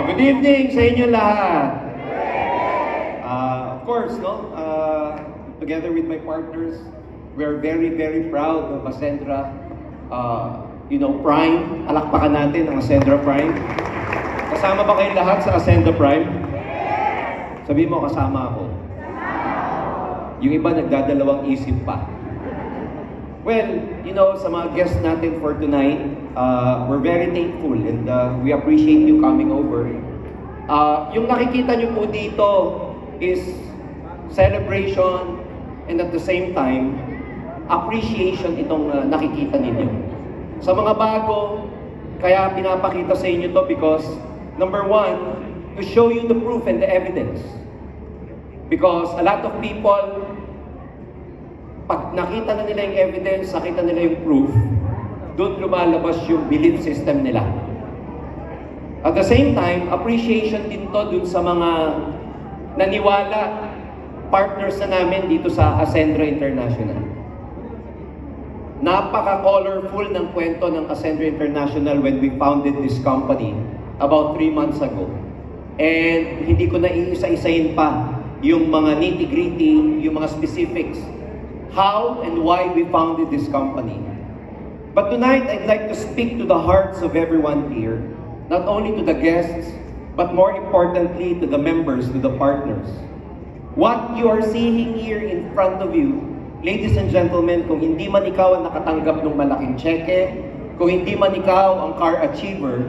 Good evening sa inyo lahat. Of course, together with my partners, we are very, very proud of Ascendra. Prime, alakpakan natin ang Ascendra Prime. Kasama ba kayo lahat sa Ascendra Prime? Sabihin mo, kasama ako. Yung iba nagdadalawang isip pa. Well, sa mga guests natin for tonight, we're very thankful and we appreciate you coming over. Yung nakikita nyo po dito is celebration and at the same time, appreciation itong nakikita ninyo. Sa mga bago, kaya pinapakita sa inyo to because number one, to show you the proof and the evidence. Because a lot of people, pag nakita na nila yung evidence, nakita nila yung proof, doon lumalabas yung belief system nila. At the same time, appreciation din to dun sa mga naniwala, partners na namin dito sa Ascendra International. Napaka-colorful ng kwento ng Ascendra International when we founded this company about 3 months ago. And hindi ko na iisa-isayin pa yung mga nitty-gritty, yung mga specifics, how and why we founded this company. But tonight, I'd like to speak to the hearts of everyone here, not only to the guests, but more importantly to the members, to the partners. What you are seeing here in front of you, ladies and gentlemen, kung hindi man ikaw ang nakatanggap ng malaking cheque, kung hindi man ikaw ang car achiever,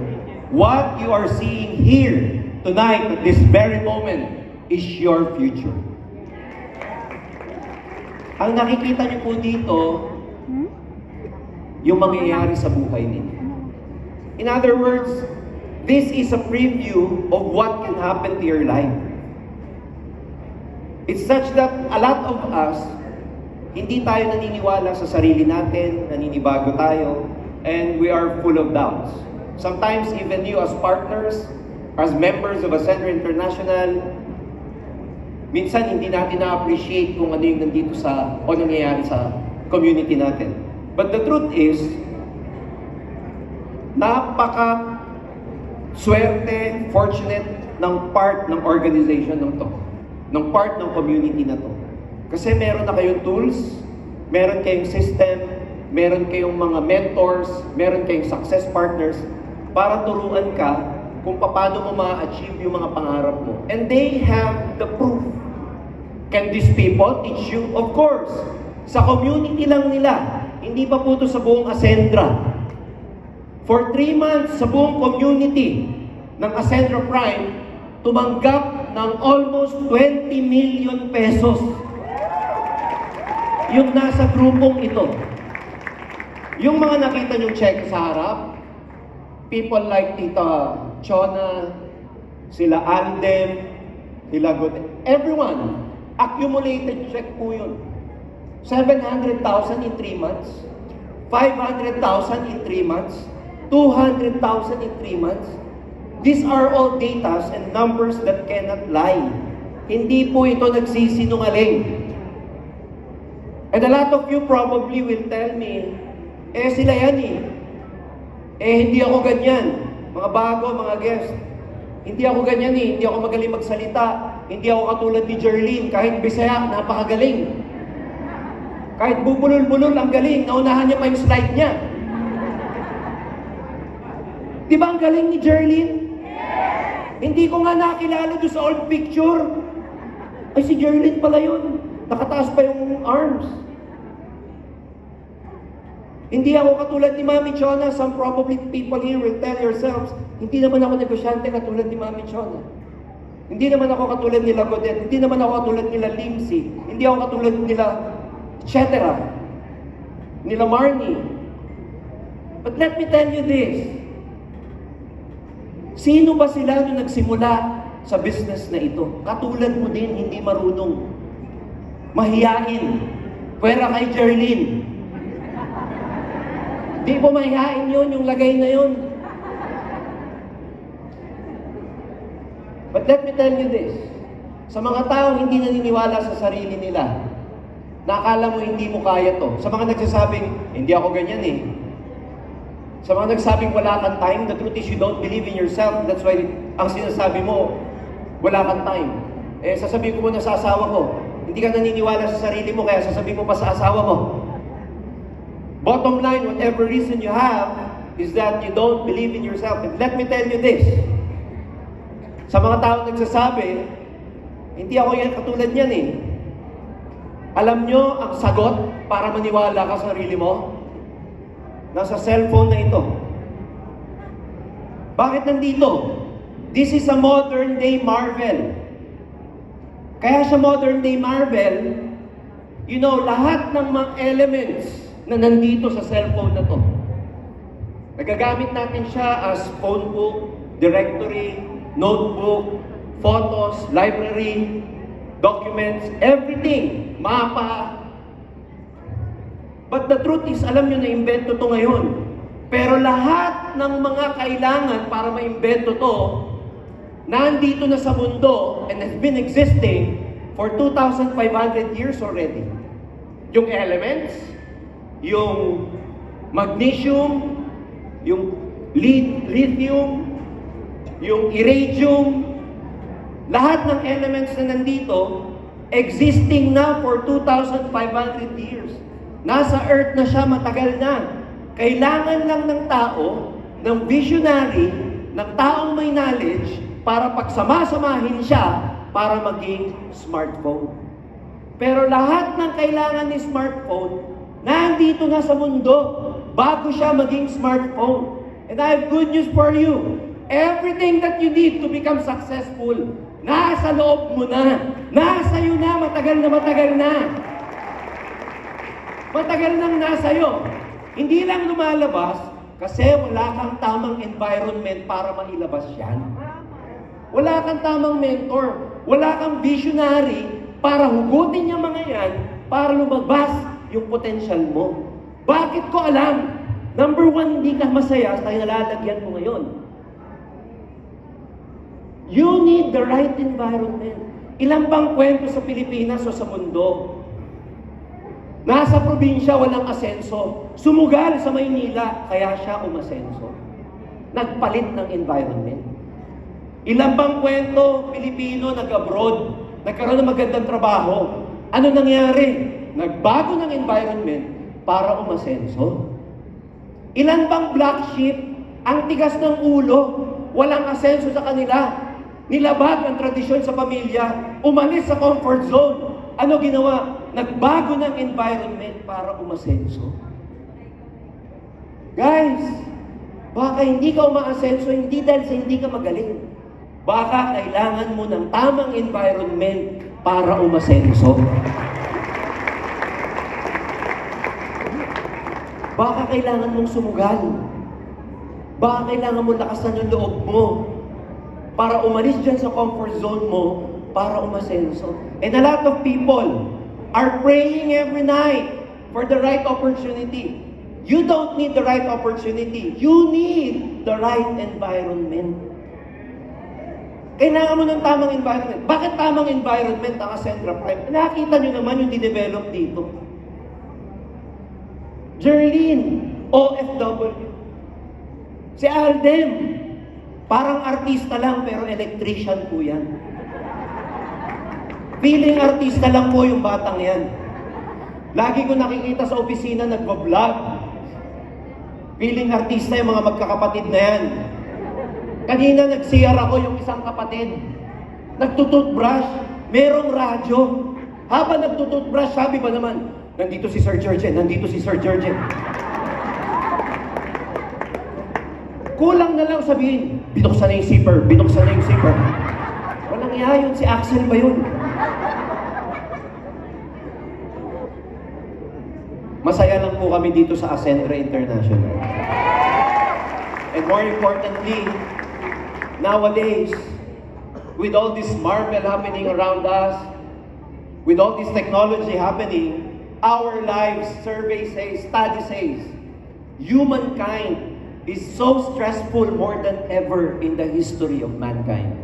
what you are seeing here tonight at this very moment is your future. Ang nakikita niyo po dito, yung mangyayari sa buhay ninyo. In other words, this is a preview of what can happen to your life. It's such that a lot of us, hindi tayo naniniwala sa sarili natin, naninibago tayo, and we are full of doubts. Sometimes even you as partners, as members of Ascendra International, minsan hindi natin na-appreciate kung ano yung nandito sa o nangyayari sa community natin. But the truth is, napaka-swerte, fortunate ng part ng organization ng to, ng part ng community na to. Kasi meron na kayong tools, meron kayong system, meron kayong mga mentors, meron kayong success partners para turuan ka kung paano mo ma-achieve yung mga pangarap mo. And they have the proof. Can these people teach you? Of course. Sa community lang nila. Hindi pa po ito sa buong Ascendra. For 3 months, sa buong community ng Ascendra Prime, tumanggap ng almost 20 million pesos. Yung nasa grupong ito. Yung mga nakita niyong check sa harap, people like Tita Chona, sila Aldem, sila Good, everyone, accumulated check po yun. 700,000 in 3 months, 500,000 in 3 months, 200,000 in 3 months. These are all data and numbers that cannot lie. Hindi po ito nagsisinungaling. And a lot of you probably will tell me, sila yan eh. Hindi ako ganyan. Mga bago, mga guest. Hindi ako ganyan eh. Hindi ako magaling magsalita. Hindi ako katulad ni Jerlyn. Kahit Bisaya, napakagaling. Kahit bubulol-bulol, ang galing. Naunahan niya pa yung slide niya. Di ba ang galing ni Jerlyn? Hindi ko nga nakilala doon sa old picture. Ay, si Jerlyn pala yun. Nakataas pa yung arms. Hindi ako katulad ni Mami Chona. Some probably people here will tell yourselves, hindi naman ako negosyante katulad ni Mami Chona. Hindi naman ako katulad nila Godet. Hindi naman ako katulad nila Limsy. Hindi ako katulad nila etc. Nila Marnie. But let me tell you this. Sino ba sila nung nagsimula sa business na ito? Katulad mo din, hindi marunong. Mahiyain. Pwera kay Jerlyn. Di po mahihain yun, yung lagay na yun. But let me tell you this. Sa mga taong hindi naniniwala sa sarili nila, nakala mo hindi mo kaya to. Sa mga nagsasabing, hindi ako ganyan eh. Sa mga nagsabing wala kang time, the truth is you don't believe in yourself. That's why ang sinasabi mo, wala kang time. Eh, sasabihin ko muna sa asawa ko, hindi ka naniniwala sa sarili mo, kaya sasabihin mo pa sa asawa mo. Bottom line, whatever reason you have, is that you don't believe in yourself. And let me tell you this, sa mga taong nagsasabi, hindi ako yan katulad niyan eh. Alam nyo ang sagot para maniwala ka sa sarili mo? Nasa cellphone na ito. Bakit nandito? This is a modern day marvel. Kaya siya modern day marvel, you know, lahat ng mga elements na nandito sa cellphone na to. Nagagamit natin siya as phone book, directory, notebook, photos, library, documents, everything, mapa. But the truth is, alam nyo na imbento to ngayon. Pero lahat ng mga kailangan para maimbento to, nandito na sa mundo and has been existing for 2,500 years already. Yung elements, yung magnesium, yung lithium, yung iridium, lahat ng elements na nandito, existing na for 2,500 years. Nasa Earth na siya matagal na. Kailangan lang ng tao, ng visionary, ng taong may knowledge, para pagsama-samahin siya para maging smartphone. Pero lahat ng kailangan ni smartphone, nandito na sa mundo, bago siya maging smartphone. And I have good news for you. Everything that you need to become successful, nasa loob mo na. Nasa iyo na, matagal na matagal na. Matagal nang nasa iyo. Hindi lang lumalabas kasi wala kang tamang environment para mailabas yan. Wala kang tamang mentor. Wala kang visionary para hugutin yung mga yan para lumabas yung potential mo. Bakit ko alam? Number one, hindi ka masaya sa nalalagyan mo ngayon. You need the right environment. Ilan bang kwento sa Pilipinas o sa mundo? Nasa probinsya, walang asenso. Sumugal sa Maynila, kaya siya umasenso. Nagpalit ng environment. Ilan bang kwento, Pilipino, nag-abroad, nagkaroon ng magandang trabaho. Ano nangyari? Nagbago ng environment para umasenso. Ilan bang black sheep, ang tigas ng ulo, walang asenso sa kanila. Nilabag ang tradisyon sa pamilya, umalis sa comfort zone. Ano ginawa? Nagbago ng environment para umasenso. Guys, baka hindi ka umaasenso, hindi dahil sa hindi ka magaling. Baka kailangan mo ng tamang environment para umasenso. Baka kailangan mong sumugal. Baka kailangan mo lakasan yung loob mo para umalis dyan sa comfort zone mo para umasenso. And a lot of people are praying every night for the right opportunity. You don't need the right opportunity. You need the right environment. Kailangan mo ng tamang environment. Bakit tamang environment ang Ascendra Prime? Nakita nyo naman yung dinevelop dito. Jerlyn, OFW. Si Aldem, parang artista lang pero electrician po yan. Feeling artista lang po yung batang yan. Lagi ko nakikita sa opisina nagbablog. Feeling artista yung mga magkakapatid na yan. Kanina nag-CR ako yung isang kapatid. Nagtututbrush, merong radyo. Habang nagtututbrush, sabi ba naman, nandito si Sir George, nandito si Sir George. Kulang na lang sabihin, binuksan na yung zipper, binuksan na yung zipper. Walang iya yun, si Axel ba yun? Masaya lang po kami dito sa Ascendra International. And more importantly, nowadays, with all this marvel happening around us, with all this technology happening, our lives, survey says, study says, humankind is so stressful more than ever in the history of mankind.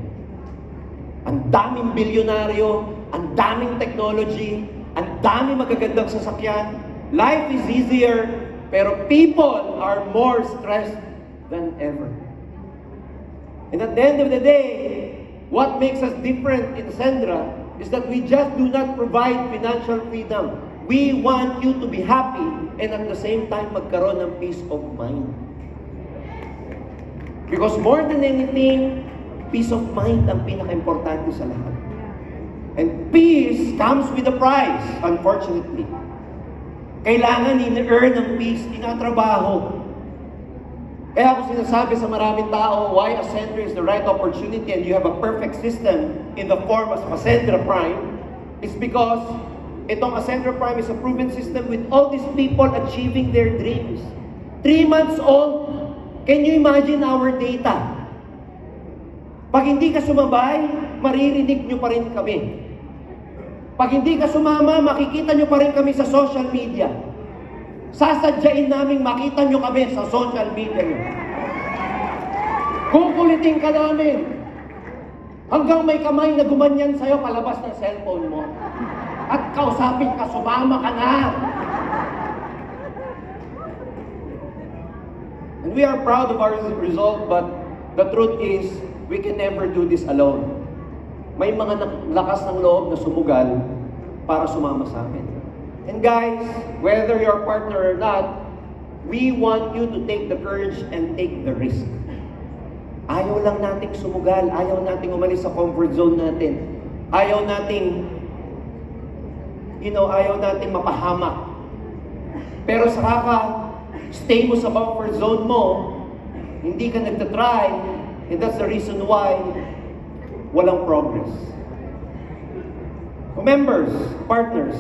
Ang daming bilyonaryo, ang daming technology, ang daming magagandang sasakyan. Life is easier, pero people are more stressed than ever. And at the end of the day, what makes us different in Ascendra is that we just do not provide financial freedom. We want you to be happy and at the same time magkaroon ng peace of mind. Because more than anything, peace of mind ang pinaka-importante sa lahat. And peace comes with a price, unfortunately. Kailangan in-earn ng peace, tinatrabaho. Kaya ako sinasabi sa maraming tao, why Ascendra is the right opportunity and you have a perfect system in the form of Ascendra Prime, is because itong Ascendra Prime is a proven system with all these people achieving their dreams. 3 months old, can you imagine our data? Pag hindi ka sumabay, maririnig nyo pa rin kami. Pag hindi ka sumama, makikita nyo pa rin kami sa social media. Sasadyain namin makita nyo kami sa social media nyo. Kukulitin ka namin. Hanggang may kamay na gumanyan sa'yo palabas ng cellphone mo. At kausapin ka, sumama ka na. And we are proud of our result, but the truth is, we can never do this alone. May mga lakas ng loob na sumugal para sumama sa amin. And guys, whether you're a partner or not, we want you to take the courage and take the risk. Ayaw lang nating sumugal, ayaw nating umalis sa comfort zone natin. Ayaw nating, ayaw nating mapahamak. Pero sa stay mo sa comfort zone mo, hindi ka nagtatry, and that's the reason why walang progress. Members, partners,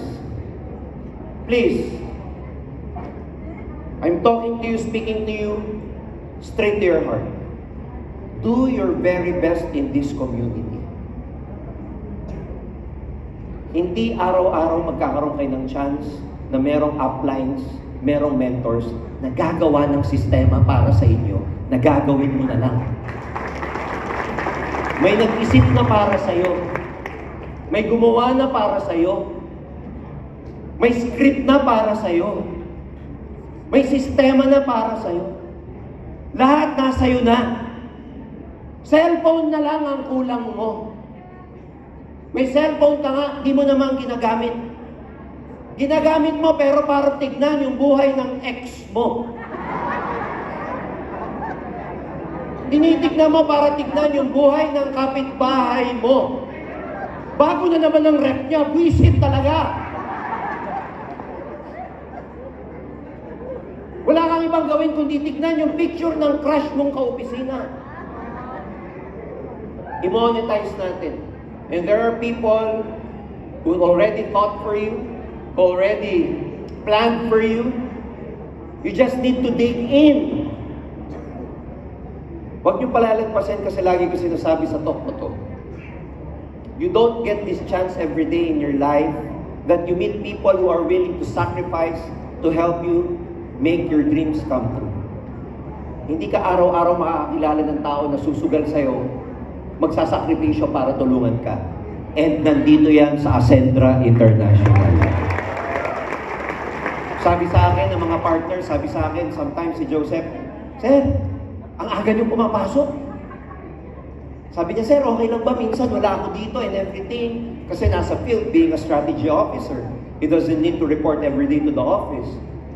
please, I'm talking to you, speaking to you, straight to your heart. Do your very best in this community. Hindi araw-araw magkakaroon kayo ng chance na merong uplines, merong mentors na gagawa ng sistema para sa inyo, na gagawin mo na lang. May nag-isip na para sa'yo. May gumawa na para sa'yo. May script na para sa'yo. May sistema na para sa'yo. Lahat nasa'yo na. Cellphone na lang ang kulang mo. May cellphone ka nga, di mo naman ginagamit. Ginagamit mo pero para tignan yung buhay ng ex mo. Tinitignan mo para tignan yung buhay ng kapitbahay mo. Bago na naman ang rep niya, buwisit talaga. Wala kang ibang gawin kundi tignan yung picture ng crush mong kaopisina. I-monetize natin. And there are people who already thought for you, who already planned for you. You just need to dig in. Huwag niyo palalagpasin kasi lagi ko sinasabi sa talk ko to. You don't get this chance every day in your life that you meet people who are willing to sacrifice to help you make your dreams come true. Hindi ka araw-araw makakakilala ng tao na susugal sa'yo, magsasakripisyo para tulungan ka. And nandito yan sa Ascendra International. Sabi sa akin ng mga partners, sabi sa akin, sometimes si Joseph, Sir, ang aga niyo pumapasok. Sabi niya, Sir, okay lang ba? Minsan wala ako dito and everything. Kasi nasa field, being a strategy officer. He doesn't need to report every day to the office.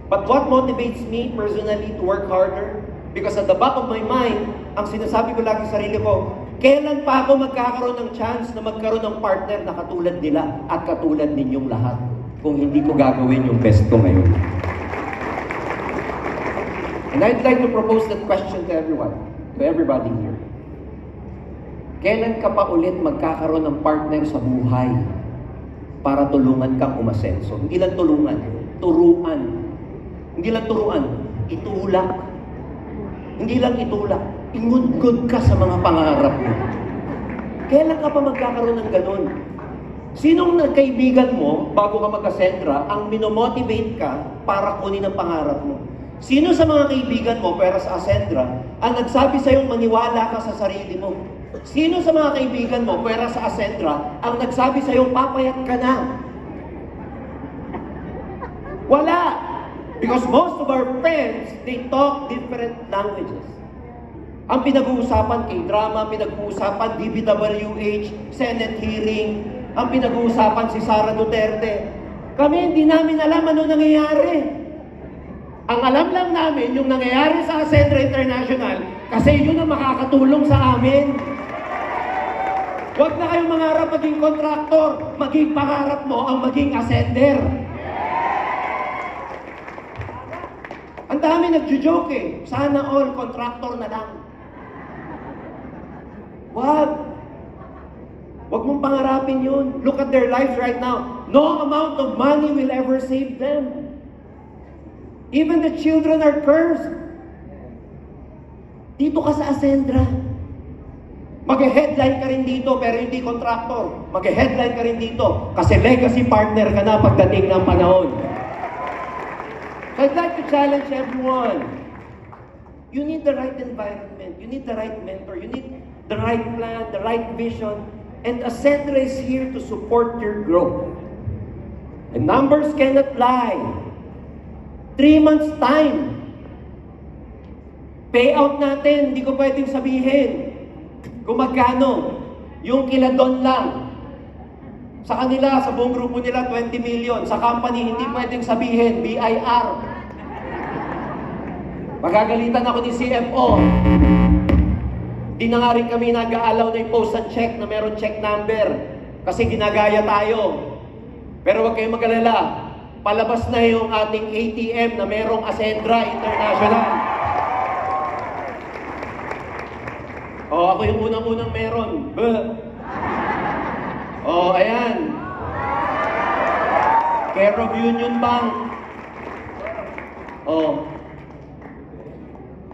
But what motivates me personally to work harder? Because at the back of my mind, ang sinasabi ko lagi sa sarili ko, kailan pa ako magkakaroon ng chance na magkaroon ng partner na katulad nila at katulad ninyong lahat kung hindi ko gagawin yung best ko ngayon? And I'd like to propose that question to everyone, to everybody here. Kailan ka pa ulit magkakaroon ng partner sa buhay para tulungan kang umasenso? Hindi lang tulungan, turuan. Hindi lang turuan, itulak. Hindi lang itulak, ingudgod ka sa mga pangarap mo. Kailan ka pa magkakaroon ng ganun? Sinong kaibigan mo, bago ka mag-Ascendra, ang minomotivate ka para kunin ang pangarap mo? Sino sa mga kaibigan mo, pero sa Ascendra, ang nagsabi sa'yo maniwala ka sa sarili mo? Sino sa mga kaibigan mo, pero sa Ascendra, ang nagsabi sa'yo papayat ka na? Wala! Because most of our friends, they talk different languages. Ang pinag-uusapan, K-drama, ang pinag-uusapan, DPWH, Senate hearing, ang pinag-uusapan si Sara Duterte. Kami hindi namin alam ano nangyayari. Ang alam lang namin yung nangyayari sa Ascendra International kasi yun ang makakatulong sa amin. Huwag na kayong mangarap maging kontraktor, maging pangarap mo ang maging ascender. Ang dami nagjo-joke eh. Sana all contractor na lang. Wag. Wag mong pangarapin yun. Look at their lives right now. No amount of money will ever save them. Even the children are cursed. Dito ka sa Ascendra. Mag-headline ka rin dito pero hindi contractor. Mag-headline ka rin dito kasi legacy partner ka na pagdating ng panahon. I'd like to challenge everyone. You need the right environment. You need the right mentor. You need the right plan, the right vision. And Ascendra is here to support your growth. The numbers cannot lie. 3 months time. Payout natin, hindi ko pwedeng sabihin kung magkano. Yung kila Don lang. Sa kanila, sa buong grupo nila, 20 million. Sa company, hindi pwedeng sabihin, BIR. Magagalitan ako ni CFO. Di na nga rin kami nag-aalaw na i-post ang check na meron check number. Kasi ginagaya tayo. Pero huwag kayong mag-alala. Palabas na yung ating ATM na merong Ascendra International. Ako yung unang-unang meron. Ayan. Care of Union Bank.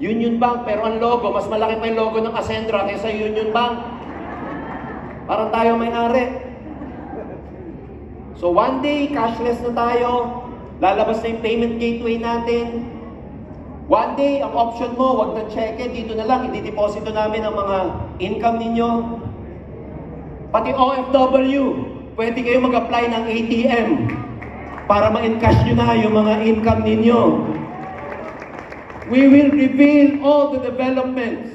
Union Bank, pero ang logo, mas malaki pa yung logo ng Ascendra kaysa Union Bank. Parang tayo may-ari. So one day, cashless na tayo. Lalabas na yung payment gateway natin. One day, ang option mo, wag na cheque, dito na lang, i-deposito namin ang mga income ninyo. Pati OFW, pwede kayo mag-apply ng ATM para ma-encash nyo na yung mga income ninyo. We will reveal all the developments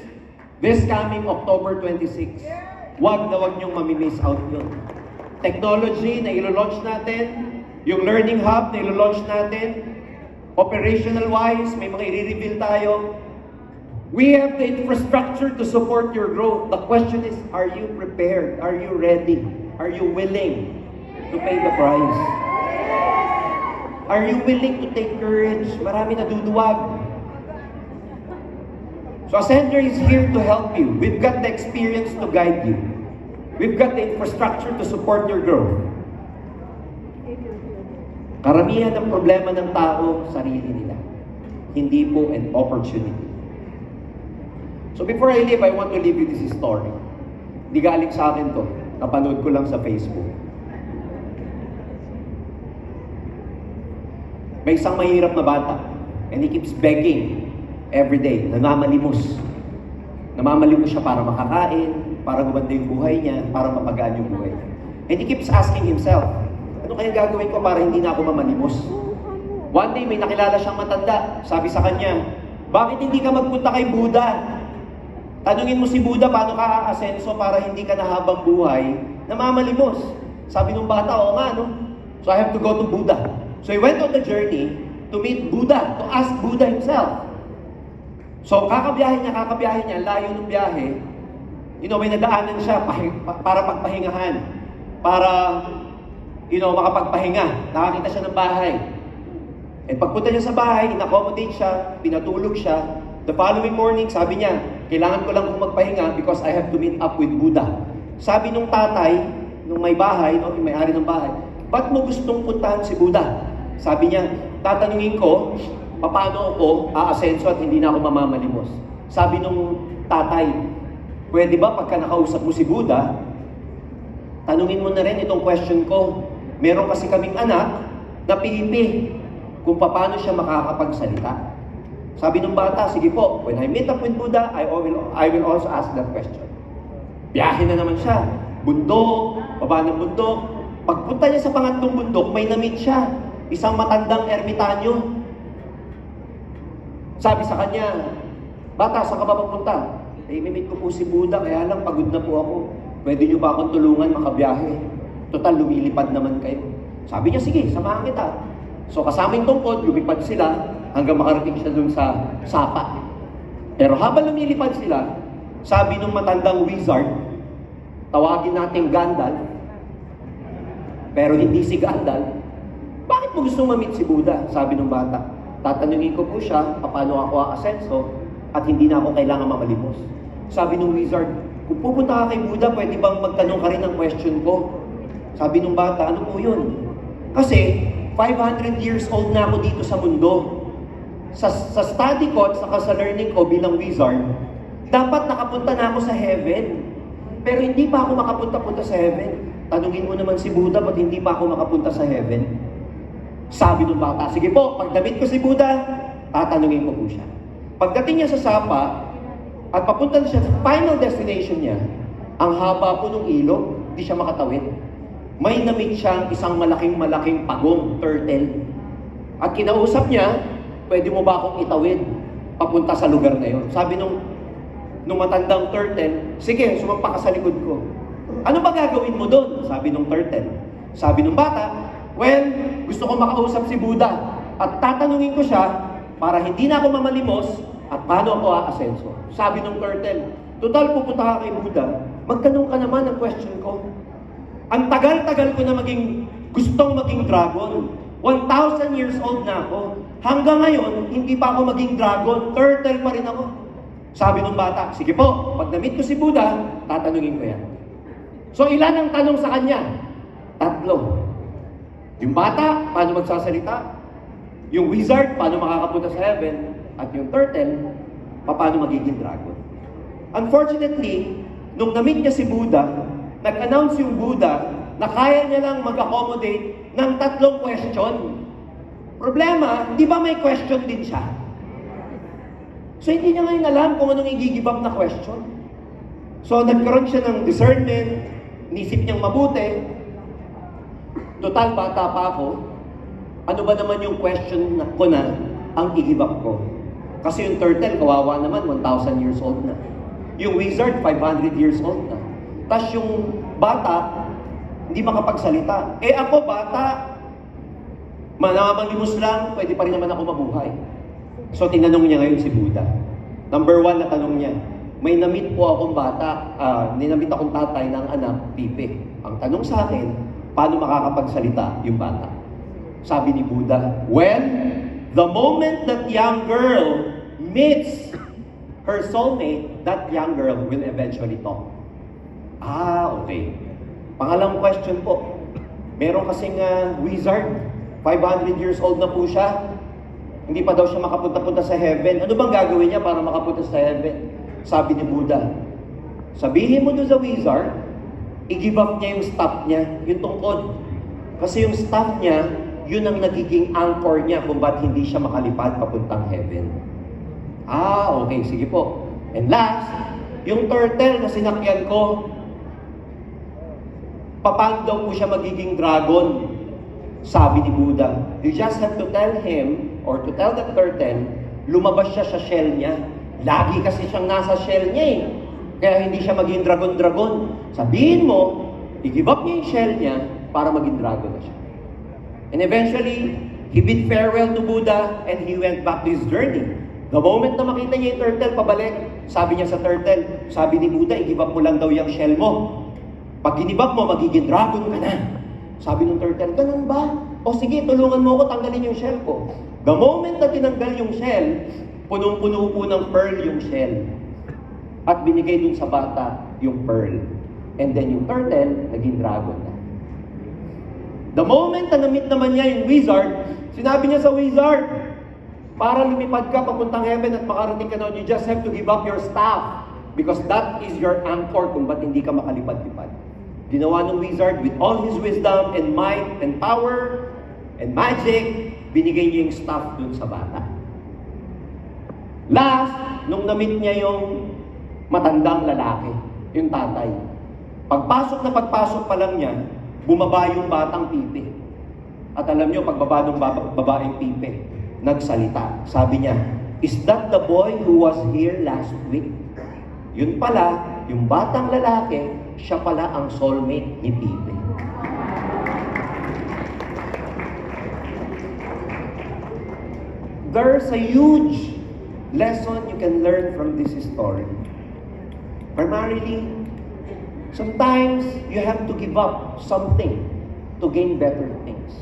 this coming October 26. Wag na wag nyong mamimiss out yun. Technology na ilo-launch natin, yung learning hub na ilo-launch natin, operational-wise, may mga i-reveal tayo. We have the infrastructure to support your growth. The question is, are you prepared? Are you ready? Are you willing to pay the price? Are you willing to take courage? Marami naduduwag. So Ascendra is here to help you. We've got the experience to guide you. We've got the infrastructure to support your growth. Karamihan ng problema ng tao, sarili nila. Hindi po an opportunity. So before I leave, I want to leave you this story. Hindi galing sa akin to. Napanood ko lang sa Facebook. May isang mahirap na bata. And he keeps begging every day. Namamalimos. Namamalimos siya para makakain, para gumanda yung buhay niya, para mapagaan yung buhay niya. And he keeps asking himself, ano kaya gagawin ko para hindi na ako mamalimos? One day, may nakilala siyang matanda. Sabi sa kanya, bakit hindi ka magpunta kay Buddha? Tanungin mo si Buddha paano ka aasenso para hindi ka na habang buhay namamalimos. Sabi nung bata, oo nga, no? So I have to go to Buddha. So he went on the journey to meet Buddha, to ask Buddha himself. So kakabiyahe niya, layo ng biyahe. May nadaanan siya para pagpahingahan. Para, makapagpahinga. Nakakita siya ng bahay. And pagpunta niya sa bahay, in-accommodate siya, pinatulog siya. The following morning, sabi niya, kailangan ko lang magpahinga because I have to meet up with Buddha. Sabi nung tatay, nung may bahay, yung may-ari ng bahay, ba't mo gustong puntahan si Buddha? Sabi niya, tatanungin ko, paano ako aasenso at hindi na ako mamamalimos? Sabi nung tatay, pwede ba pagka nakausap mo si Buddha, tanungin mo na rin itong question ko. Meron kasi kaming anak na pipi kung paano siya makakapagsalita. Sabi ng bata, sige po, when I meet up with Buddha, I will also ask that question. Biyahe na naman siya. Bundok, baba ng bundok. Pagpunta niya sa pangatlong bundok, may na-meet siya. Isang matandang ermitanyo. Sabi sa kanya, bata, saan ka ba pupunta? imimit ko po si Buddha, kaya lang pagod na po ako. Pwede niyo ba akong tulungan makabiyahe? Total, lumilipad naman kayo. Sabi niya, sige, samahan kita. So kasamang tungkod, lumipad sila hanggang makarating siya dun sa sapa. Pero habang lumilipad sila, sabi nung matandang wizard, tawagin natin Gandalf, pero hindi si Gandalf, bakit mo gustong ma-meet si Buddha? Sabi ng bata. Tatanungin ko po siya, paano ako aasenso at hindi na ako kailangan mamalimos. Sabi ng wizard, kung pupunta ka kay Buddha, pwede bang magtanong ka rin ng question ko? Sabi ng bata, ano po yun? Kasi 500 years old na ako dito sa mundo. Sa study ko at saka sa learning ko bilang wizard, dapat nakapunta na ako sa heaven. Pero hindi pa ako makapunta-punta sa heaven. Tanungin mo naman si Buddha, ba't hindi pa ako makapunta sa heaven? Sabi ng bata, sige po, pag damit ko si Buddha, tatanungin ko po siya. Pagdating niya sa sapa, at papunta na siya sa final destination niya, ang haba po ng ilog, di siya makatawid. May na-meet siyang isang malaking pagong, turtle. At kinausap niya, pwede mo ba akong itawid papunta sa lugar na yun? Sabi nung matandang turtle, sige, sumampa ka sa likod ko. Ano ba gagawin mo doon? Sabi nung turtle. Sabi nung bata, well, gusto ko makausap si Buddha at tatanungin ko siya para hindi na ako mamalimos at paano ako aasenso. Sabi nung turtle, total pupunta ka kay Buddha, magtanong ka naman ng question ko. Ang tagal-tagal ko na gustong maging dragon. 1,000 years old na ako. Hanggang ngayon, hindi pa ako maging dragon. Turtle pa rin ako. Sabi nung bata, sige po, pag na-meet ko si Buddha, tatanungin ko yan. So ilan ang tanong sa kanya? 3. Yung bata, paano magsasalita? Yung wizard, paano makakapunta sa heaven? At yung turtle, paano magiging dragon? Unfortunately, nung na-meet niya si Buddha, nag-announce yung Buddha na kaya niya lang mag-accommodate ng 3 question. Problema, di ba may question din siya? So hindi niya ngayon alam kung anong i-give up na question. So nagkaroon siya ng discernment, nisip niyang mabuti, total bata pa ako, ano ba naman yung question ko na ang i-give up ko? Kasi yung turtle, kawawa naman, 1,000 years old na. Yung wizard, 500 years old na. Tapos yung bata, hindi makapagsalita. Eh ako, bata, manamalimos lang, pwede pa rin naman ako mabuhay. So tinanong niya ngayon si Buddha. Number 1 na tanong niya, may na-meet po akong bata, ninamit akong tatay ng anak, Pipe. Ang tanong sa akin, paano makakapagsalita yung bata? Sabi ni Buddha, well, the moment that young girl meets her soulmate, that young girl will eventually talk. Okay. Pangalawang question po. Meron kasing wizard, 500 years old na po siya. Hindi pa daw siya makapunta-punta sa heaven. Ano bang gagawin niya para makapunta sa heaven? Sabi ni Buddha, sabihin mo doon sa wizard, i-give up niya yung staff niya, yung tungkod. Kasi yung staff niya, yun ang nagiging anchor niya kung ba't hindi siya makalipad papuntang heaven. Okay, sige po. And last, yung turtle na sinakyan ko, paano daw po siya magiging dragon? Sabi ni Buddha, you just have to tell him, or to tell that turtle, lumabas siya sa shell niya. Lagi kasi siyang nasa shell niya eh. Kaya hindi siya maging dragon-dragon. Sabihin mo, i-give up niya yung shell niya para maging dragon na siya. And eventually, he bid farewell to Buddha and he went back to his journey. The moment na makita niya yung turtle pabalik, sabi niya sa turtle, sabi ni Buddha, i-give up mo lang daw yung shell mo. Pag ginib up mo, magiging dragon ka na. Sabi ng turtle, ganun ba? O sige, tulungan mo ako tanggalin yung shell ko. The moment na tinanggal yung shell, punong-puno po ng pearl yung shell. At binigay dun sa bata yung pearl. And then yung turtle, naging dragon na. The moment na na-meet naman niya yung wizard, sinabi niya sa wizard, para lumipad ka papuntang heaven at makarating ka doon, you just have to give up your staff. Because that is your anchor kung ba't hindi ka makalipad-lipad. Ginawa ng wizard with all his wisdom and might and power and magic, binigay niya yung staff dun sa bata. Last, nung na-meet niya yung matandang lalaki, yung tatay. Pagpasok pa lang niya, bumaba yung batang Pipe. At alam niyo, pagbaba ng babaeng Pipe, nagsalita. Sabi niya, is that the boy who was here last week? Yun pala, yung batang lalaki, siya pala ang soulmate ni Tite. There's a huge lesson you can learn from this story. Primarily, sometimes you have to give up something to gain better things.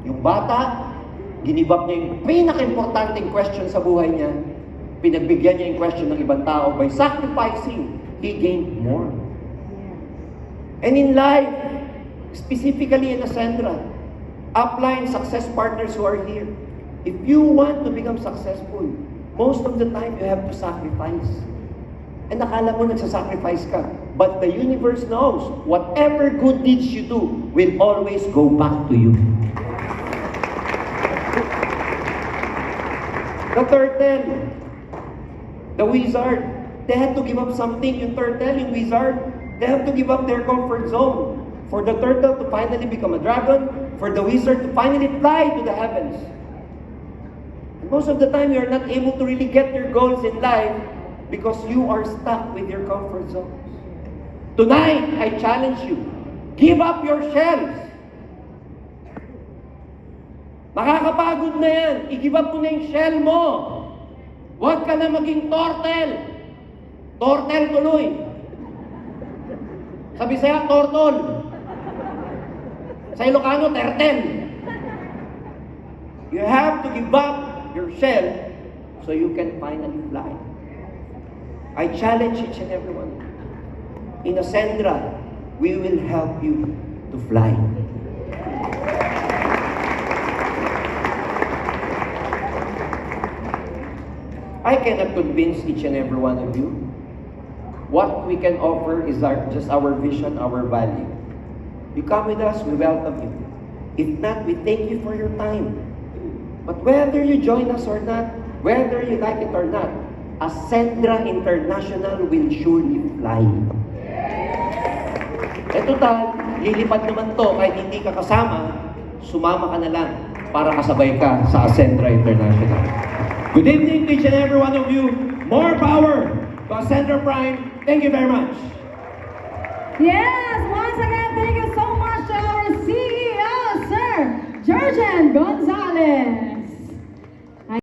Yung bata, ginive up niya yung pinaka-importanting question sa buhay niya. Pinagbigyan niya yung question ng ibang tao. By sacrificing, he gained more. And in life, specifically in Ascendra, upline success partners who are here, if you want to become successful, most of the time you have to sacrifice. And akala mo nagsasacrifice ka. But the universe knows, whatever good deeds you do will always go back to you. The turtle, the wizard, they had to give up something. Yung turtle, yung wizard, they have to give up their comfort zone. For the turtle to finally become a dragon, for the wizard to finally fly to the heavens. And most of the time, you are not able to really get your goals in life because you are stuck with your comfort zones. Tonight, I challenge you, give up your shells. Makakapagod na yan. I-give up mo na yung shell mo. Huwag ka na maging turtle. Turtle tuloy. Sa Bisaya, tortol. Sa Ilocano, turtle. You have to give up your shell so you can finally fly. I challenge each and every one. In Ascendra, we will help you to fly. I cannot convince each and every one of you. What we can offer is just our vision, our value. You come with us, we welcome you. If not, we thank you for your time. But whether you join us or not, whether you like it or not, Ascendra International will surely fly. Eh total, lilipad naman to kahit hindi ka kasama, sumama ka na lang para kasabay ka sa Ascendra International. Good evening to each and every one of you. More power to Ascendra Prime. Thank you very much. Yes, once again, thank you so much to our CEO, Sir Jurgen Gonzalez.